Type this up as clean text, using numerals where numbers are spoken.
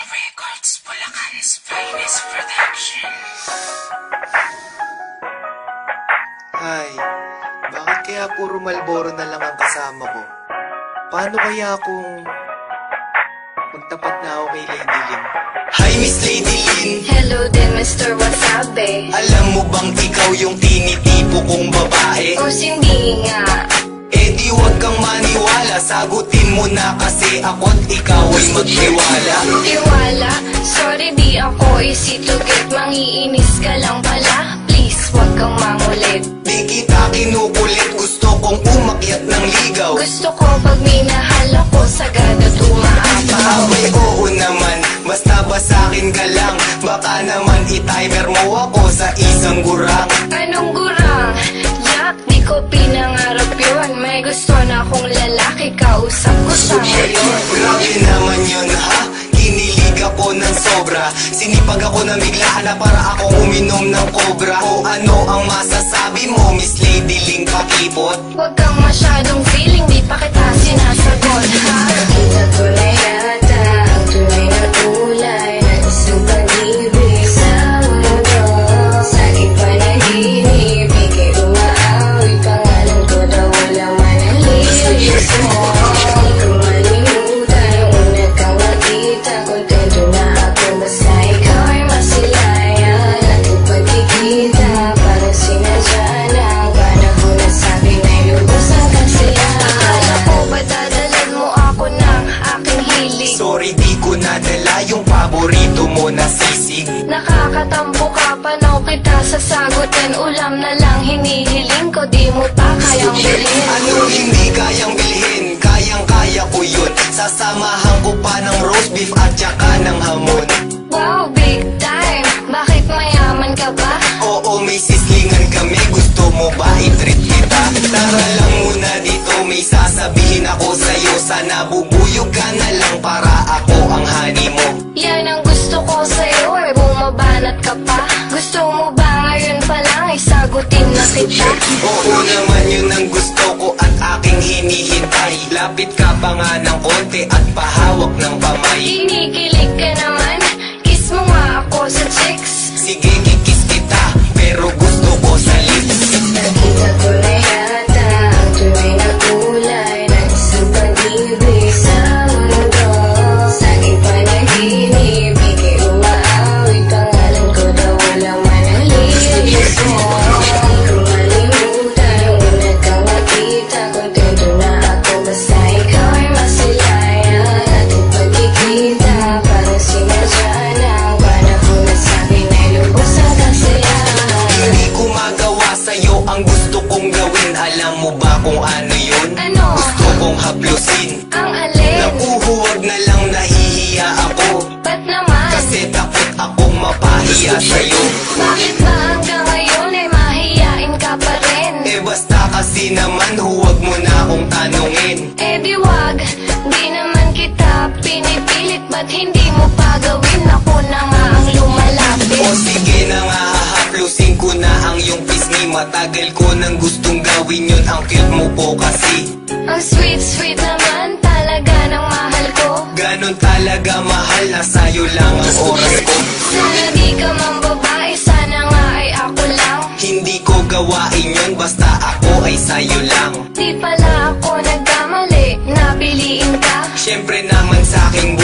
Records, Bulacan's finest production. Ay, bakit kaya puro Marlboro na lang ang kasama ko? Paano kaya kung magtapat na ako kay Lady Lynn? Hi Miss Lady Lynn. Hello din Mr. Wasabi. Alam mo bang ikaw yung tinitipo kong babae? O hindi nga. Eh di wag kang maniwala, sagutin mo na kasi ako't ikaw ay magtiwala. Tiwala? Sorry di ako easy to get. Mangiinis ka lang pala. Please wag kang mangulit. Di kita kinukulit, gusto kong umakyat ng ligaw. Gusto ko pag minahal ako sagada tumaapaw. Abay oo naman, basta ba sa'kin ka lang? Baka naman i-timer mo ako sa isang gurang. Anong gurang? Yak, di ko pinangarap yun. May gusto na akong lalaki, kausap ko sa ngayon. Grabe naman yun ha, kinilig ako ng sobra. Sinipag ako na biglaan na para akong uminom ng cobra. O ano ang masasabi mo Miss Lady Lynn kakipot? Huwag kang masyadong feeling, di pa kita sinasagot ha. Kita ko na yata ang tunay na kulay ng isang pag-ibig sa mundo. Sa aking panaginip, ika'y umaawi. Pangalan ko daw walang manalilis mo. Di ko malimutan ang una kang makita. Kontento na ako basta ikaw ay masilayan. Ating pagkikita parang sinadya na ang panahon na sabi na'y lubos ang kasiyahan. Akala ko ba dadalan mo ako ng aking hilig? Sorry di ko nadala yung paborito mo na sisig. Nakakatampo ka, panaw kita sasagutin. Ulam na lang hinihiling ko, di mo pa kayang bilhin. Anong hindi kayang bilhin? Kayang-kaya ko yun. Sasamahan ko pa ng roast beef at saka ng hamon. Wow, big time! Bakit mayaman ka ba? Oo, may sislingan kami. Gusto mo ba i-treat kita? Tara lang muna dito, may sasabihin ako sa'yo. Sana bubuyog ka na lang para ako ang honey mo. Yan ang gusto ko sa'yo, eh bumabanat ka pa. Gusto mo ba ngayon pa lang isagutin na kita? Oo naman yun ang gusto ko at aking hinihintay. Lapit ka pa nga ng konti at pahawak ng kamay. Kinikilig ka naman, kiss mo nga ako sa chicks. Sige, kikis kita, pero gusto ko sa lips. Nakita ko na yata ang tunay na kulay ng isang pag-ibig sa mundo. Sa aking panaginip, ika'y umaawi. Pangalan ko daw walang manalilis mo. Di ko malimutan ang una kang makita. Kontento na ako basta ikaw ay masilayan. Ating pagkikita parang sinadya na ang panahon na sabi na'y lubos ang kasiyahan. Hindi ko magawa sa'yo ang gusto kong gawin. Alam mo ba kung ano yun? Ano? Gusto kong haplusin. Ang alin? Nakuhuwag na lang, nahihiya ako. Ba't naman? Kasi takot akong mapahiya sa'yo. Bakit ba hanggang ngayon ay mahiyain ka pa rin? Eh basta kasi naman huwag mo na akong tanungin. Eh di wag, di naman kita pinipilit. Ba't hindi mo pa gawin? Ako na nga ang lumalapit. O sige na nga, hahaplusin ko na ang iyong pisngi. Matagal ko nang gustong gawin yun, ang cute mo po kasi. Ang sweet naman talaga ng mahal ko. Ganon talaga mahal, na sa'yo lang ang oras ko. Sana di ka mang babae, sana nga ay ako lang. Hindi ko gawain yun, basta ako ay sa'yo lang. Di pala ako nagkamali, napiliin ka. Siyempre naman sa'king